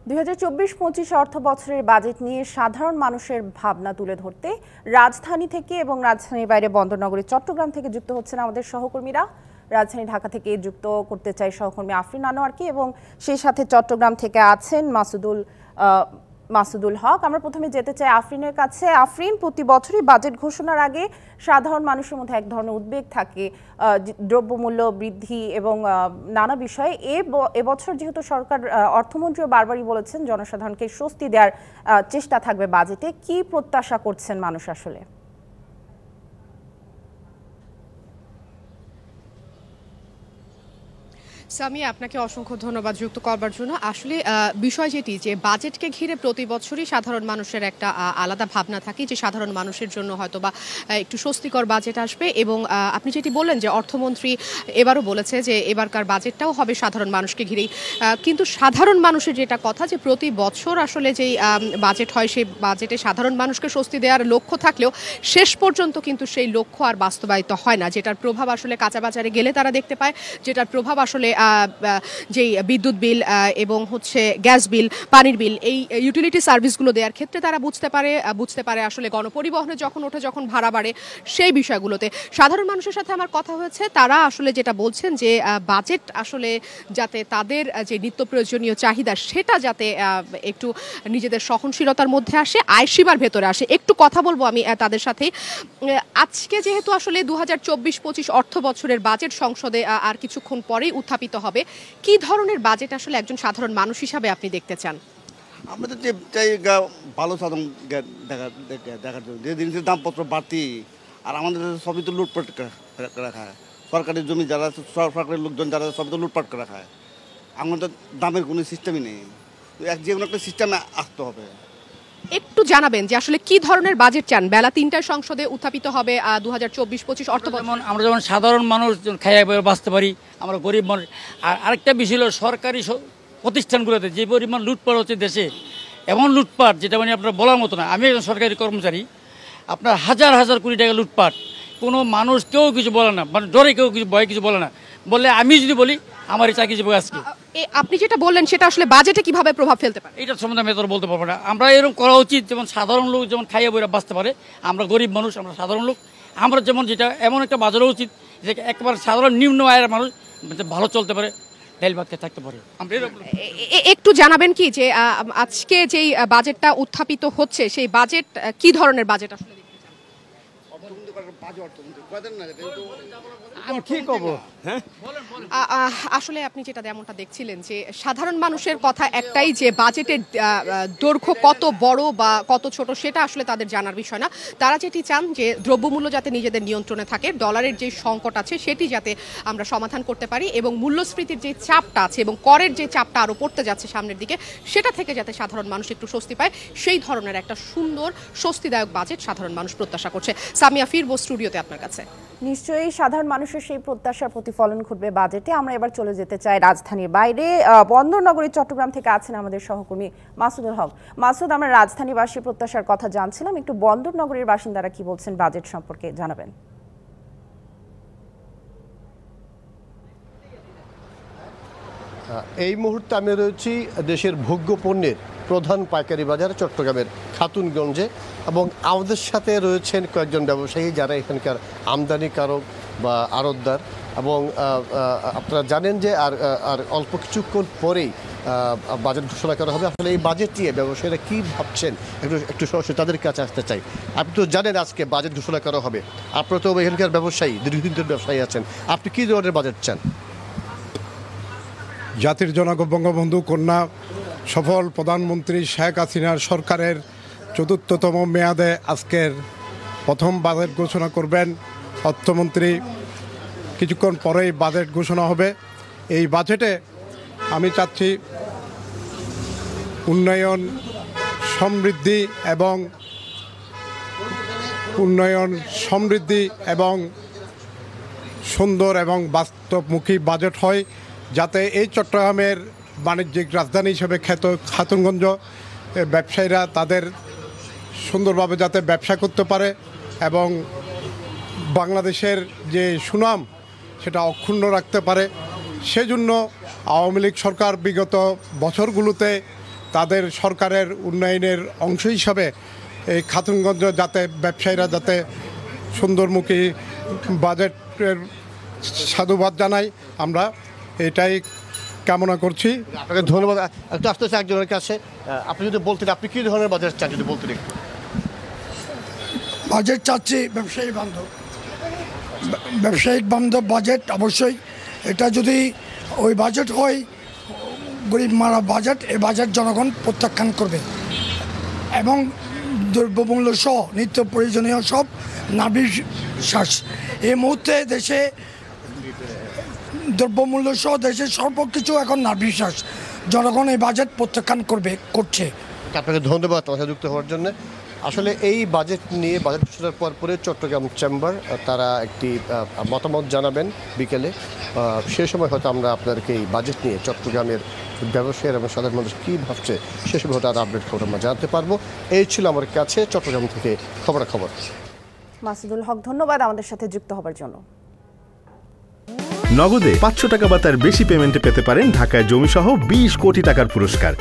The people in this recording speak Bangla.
2024-25 অর্থ বছরের বাজেট নিয়ে সাধারণ মানুষের ভাবনা তুলে ধরতে রাজধানী থেকে এবং রাজধানীর বাইরে বন্দরনগরী চট্টগ্রাম থেকে যুক্ত হচ্ছেন আমাদের সহকর্মীরা। রাজধানী ঢাকা থেকে যুক্ত করতে চাই সহকর্মী আফরিন আনোয়ারকে, এবং সেই সাথে চট্টগ্রাম থেকে আছেন মাসুদুল হক। আমরা প্রথমে যেতে চাই আফরিনের কাছে। আফরিন, প্রতি বছরই বাজেট ঘোষণার আগে সাধারণ মানুষের মধ্যে এক ধরনের উদ্বেগ থাকে দ্রব্যমূল্য বৃদ্ধি এবং নানা বিষয়ে। এবছর যেহেতু সরকার অর্থমন্ত্রীও বারবারই বলেছেন জনসাধারণকে স্বস্তি দেওয়ার চেষ্টা থাকবে বাজেটে, কি প্রত্যাশা করছেন মানুষ আসলে? সামিয়া, আপনাকে অসংখ্য ধন্যবাদ যুক্ত করবার জন্য। আসলে বিষয় যেটি যে বাজেটকে ঘিরে প্রতি বছরই সাধারণ মানুষের একটা আলাদা ভাবনা থাকে যে সাধারণ মানুষের জন্য হয়তো বা একটু স্বস্তিকর বাজেট আসবে, এবং আপনি যেটি বললেন যে অর্থমন্ত্রী এবারও বলেছে যে এবারকার বাজেটটাও হবে সাধারণ মানুষকে ঘিরেই। কিন্তু সাধারণ মানুষের যেটা কথা যে প্রতি বছর আসলে যেই বাজেট হয় সেই বাজেটে সাধারণ মানুষকে স্বস্তি দেওয়ার লক্ষ্য থাকলেও শেষ পর্যন্ত কিন্তু সেই লক্ষ্য আর বাস্তবায়িত হয় না, যেটার প্রভাব আসলে কাঁচা বাজারে গেলে তারা দেখতে পায়, যেটার প্রভাব আসলে যেই বিদ্যুৎ বিল এবং হচ্ছে গ্যাস বিল, পানির বিল, এই ইউটিলিটি সার্ভিসগুলো দেওয়ার ক্ষেত্রে তারা বুঝতে পারে আসলে গণপরিবহনে যখন ভাড়া বাড়ে সেই বিষয়গুলোতে। সাধারণ মানুষের সাথে আমার কথা হয়েছে, তারা আসলে যেটা বলছেন যে বাজেট আসলে যাতে তাদের যে নিত্য প্রয়োজনীয় চাহিদা সেটা যাতে একটু নিজেদের সহনশীলতার মধ্যে আসে, আয়সীমার ভেতরে আসে। একটু কথা বলবো আমি তাদের সাথে। আজকে যেহেতু আসলে 2024-25 অর্থ বছরের বাজেট সংসদে আর কিছুক্ষণ পরেই উত্থাপিত হবে, কি ধরনের বাজেট আসলে একজন সাধারণ মানুষ হিসাবে আপনি দেখতে চান? আমরা তো চাই ভালো সাধারণ দেখার জন্য। যে জিনিসের দামপত্র বাড়তি, আর আমাদের সবই তো লুটপাট করা খায়। সরকারি জমি যারা, সরকারি লোকজন যারা, সবই তো লুটপাট করা খায়। আমাদের দামের কোনো সিস্টেমই নেই, যে কোনো একটা সিস্টেমে আসতে হবে। একটু জানাবেন যে আসলে কি ধরনের বাজেট চান? বেলা 3টায় সংসদে উত্থাপিত হবে 2024-25 অর্থ বছর। আমরা যেমন সাধারণ মানুষ খাইয়া বাঁচতে পারি, আমরা গরিব মানুষ। আর আরেকটা বিষয় হলো সরকারি প্রতিষ্ঠানগুলোতে যে পরিমাণ লুটপাট হচ্ছে দেশে, এমন লুটপাট যেটা মানে আপনার বলার মতো না। আমি একজন সরকারি কর্মচারী, আপনার হাজার হাজার কোটি টাকা লুটপাট, কোনো মানুষ কেউ কিছু বলে না, মানে ডরে কেউ কিছু ভয় কিছু বলে না। বললে আমি যদি বলি আমার এই চাকরি যাবো আজকে। আপনি যেটা বললেন সেটা আসলে বাজেটে কিভাবে প্রভাব ফেলতে পারে এইটার সম্বন্ধে আমি তোর বলতে পারবো না। আমরা এরকম করা উচিত যেমন সাধারণ লোক যেমন খাইয়া বইরা বাঁচতে পারে। আমরা গরিব মানুষ, আমরা সাধারণ লোক, আমরা যেমন যেটা এমন একটা বাজারও উচিত যে একেবারে সাধারণ নিম্ন আয়ের মানুষ ভালো চলতে পারে, ডাল ভাত খেয়ে থাকতে পারে। একটু জানাবেন কি যে আজকে যেই বাজেটটা উত্থাপিত হচ্ছে সেই বাজেট কি ধরনের বাজেট আসলে? আসলে আপনি যেটা যেমনটা দেখছিলেন যে সাধারণ মানুষের কথা একটাই যে বাজেটের দৈর্ঘ্য কত বড় বা কত ছোট সেটা আসলে তাদের জানার বিষয় না। তারা যেটি চান যে দ্রব্যমূল্য যাতে নিজেদের নিয়ন্ত্রণে থাকে, ডলারের যে সংকট আছে সেটি যাতে আমরা সমাধান করতে পারি, এবং মূল্যস্ফীতির যে চাপটা আছে এবং করের যে চাপটা আরও পড়তে যাচ্ছে সামনের দিকে সেটা থেকে যাতে সাধারণ মানুষ একটু স্বস্তি পায়, সেই ধরনের একটা সুন্দর স্বস্তিদায়ক বাজেট সাধারণ মানুষ প্রত্যাশা করছে। সামিয়া, ফিরবো স্টুডিওতে আপনার কাছে। নিশ্চয়ই সাধারণ মানুষের সেই প্রত্যাশার প্রতিফলন ঘটবে বাজেটে। আমরা এবার চলে যেতে চাই রাজধানীর বাইরে। বন্দরনগরী চট্টগ্রাম থেকে আছেন আমাদের সহকর্মী মাসুদুল হক। মাসুদ, আমরা রাজধানীবাসীর প্রত্যাশার কথা জানছিলাম, একটু বন্দরনগরীর বাসিন্দারা কি বলছেন বাজেট সম্পর্কে জানাবেন। এই মুহূর্তে আমি রয়েছি দেশের ভোগ্য পণ্যের প্রধান পাইকারি বাজার চট্টগ্রামের খাতুনগঞ্জে, এবং আমাদের সাথে রয়েছেন কয়েকজন ব্যবসায়ী যারা এখানকার আমদানিকারক বা আড়তদার। এবং আপনারা জানেন যে আর অল্প কিছুক্ষণ পরেই বাজেট ঘোষণা করা হবে। আসলে এই বাজেট নিয়ে ব্যবসায়ীরা কী ভাবছেন একটু সরাসরি তাদের কাছে আসতে চাই। আপনি তো জানেন আজকে বাজেট ঘোষণা করা হবে, আপনারা তো এখানকার ব্যবসায়ী, দীর্ঘদিন ধরে ব্যবসায়ী আছেন, আপনি কী ধরনের বাজেট চান? জাতির জনক বঙ্গবন্ধু কন্যা সফল প্রধানমন্ত্রী শেখ হাসিনার সরকারের ৪র্থতম মেয়াদে আজকের প্রথম বাজেট ঘোষণা করবেন অর্থমন্ত্রী। কিছুক্ষণ পরেই বাজেট ঘোষণা হবে। এই বাজেটে আমি চাচ্ছি উন্নয়ন, সমৃদ্ধি এবং সুন্দর এবং বাস্তবমুখী বাজেট হয়, যাতে এই চট্টগ্রামের বাণিজ্যিক রাজধানী হিসেবে খ্যাত খাতুনগঞ্জ ব্যবসায়ীরা তাদের সুন্দরভাবে যাতে ব্যবসা করতে পারে এবং বাংলাদেশের যে সুনাম সেটা অক্ষুণ্ণ রাখতে পারে। সেজন্য আওয়ামী লীগ সরকার বিগত বছরগুলোতে তাদের সরকারের উন্নয়নের অংশ হিসাবে এই খাতুনগঞ্জ যাতে ব্যবসায়ীরা যাতে সুন্দরমুখী বাজেটের সাধুবাদ জানাই, আমরা এটাই কামনা করছি। আপনাকে ধন্যবাদ। একটু আসতে হচ্ছে একজনের কাছে, আপনি যদি বলতেন আপনি কী ধরনের বাজেট চান যদি বলতেন একটু। বাজেট চাচ্ছি ব্যবসায়িক বান্ধব বাজেট। অবশ্যই এটা যদি ওই বাজেট হয় গরিব মারা বাজেট, এই বাজেট জনগণ প্রত্যাখ্যান করবে এবং দ্রব্যমূল্য সহ নিত্য প্রয়োজনীয় সব নাবিক শ্বাস এই মুহূর্তে দেশে দ্রব্যমূল্য সহ দেশের সর্বকিছু এখন নাবিশ্বাস, জনগণ এই বাজেট প্রত্যাখ্যান করছে। আপনাকে ধন্যবাদ আমার যুক্ত হওয়ার জন্য। আসলে এই বাজেট নিয়ে বাজেট ঘোষণার পরে চট্টগ্রাম চেম্বার তারা একটি মতামত জানাবেন বিকেলে। সে সময় হয়তো আমরা আপনাদেরকে এই বাজেট নিয়ে চট্টগ্রামের ব্যবসায়ীরা এবং সাধারণ মানুষ কী ভাবছে সেসব হয়তো আরও আপডেট খবর আমরা জানাতে পারবো। এই ছিল আমার কাছে চট্টগ্রাম থেকে খবরাখবর। মাসুদুল হক, ধন্যবাদ আমাদের সাথে যুক্ত হবার জন্য। নগদে 500 টাকা বা তার বেশি পেমেন্টে পেতে পারেন ঢাকায় জমিসহ 20 কোটি টাকার পুরস্কার।